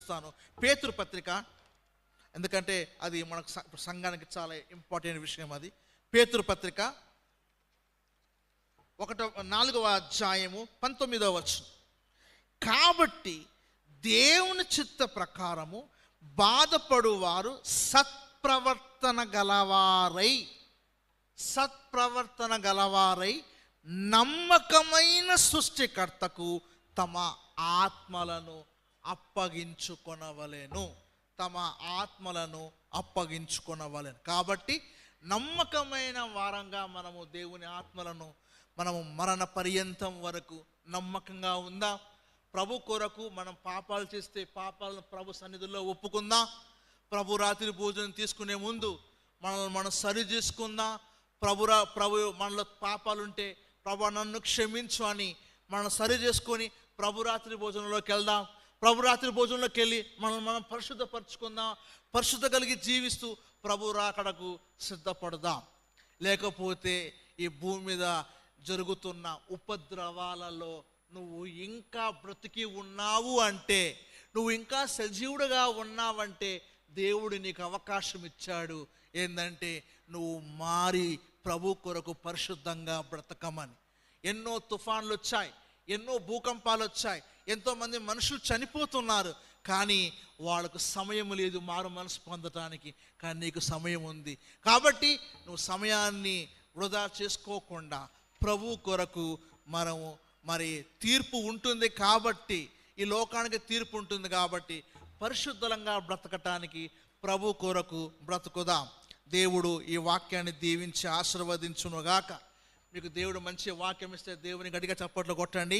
చూస్తాను. పేతురు పత్రిక, ఎందుకంటే అది మనకు సంఘానికి చాలా ఇంపార్టెంట్ విషయం. అది పేతురు పత్రిక 4వ అధ్యాయము 19వ వచనం. కాబట్టి దేవుని చిత్త ప్రకారము బాధపడువారు సత్ప్రవర్తన గలవారై నమ్మకమైన సృష్టికర్తకు తమ ఆత్మలను అప్పగించుకొనవలెను. కాబట్టి నమ్మకమైన వారంగా మనము దేవుని ఆత్మలను మనము మరణ పర్యంతం వరకు నమ్మకంగా ఉందాం. ప్రభు కొరకు మనం పాపాలు చేస్తే పాపాలను ప్రభు సన్నిధిలో ఒప్పుకుందాం. ప్రభు రాత్రి భోజనం తీసుకునే ముందు మనల్ని మనం సరి చేసుకుందాం. ప్రభు మనలో పాపాలుంటే ప్రభు నన్ను క్షమించు అని మనం సరి చేసుకొని ప్రభు రాత్రి భోజనంలోకి వెళ్దాం. ప్రభు రాత్రి భోజనంలోకి వెళ్ళి మనం పరిశుద్ధపరచుకుందాం. పరిశుద్ధ కలిగి జీవిస్తూ ప్రభు రాకడకు సిద్ధపడదాం. లేకపోతే ఈ భూమి మీద జరుగుతున్న ఉపద్రవాలలో నువ్వు ఇంకా బ్రతికి ఉన్నావు అంటే, నువ్వు ఇంకా సజీవుడుగా ఉన్నావంటే దేవుడు నీకు అవకాశం ఇచ్చాడు. ఏంటంటే నువ్వు మారి ప్రభు కొరకు పరిశుద్ధంగా బ్రతకమని. ఎన్నో తుఫాన్లు వచ్చాయి, ఎన్నో భూకంపాలు వచ్చాయి, ఎంతోమంది మనుషులు చనిపోతున్నారు. కానీ వాళ్ళకు సమయం లేదు మారు మనసు పొందటానికి. కానీ నీకు సమయం ఉంది. కాబట్టి నువ్వు సమయాన్ని వృధా చేసుకోకుండా ప్రభు కొరకు మరి తీర్పు ఉంటుంది కాబట్టి, ఈ లోకానికి తీర్పు ఉంటుంది కాబట్టి పరిశుద్ధంగా బ్రతకటానికి ప్రభు కొరకు బ్రతుకుదాం. దేవుడు ఈ వాక్యాన్ని దీవించి ఆశీర్వదించునుగాక. మీకు దేవుడు మంచి వాక్యం ఇస్తే దేవుని గట్టిగా చప్పట్లు కొట్టండి.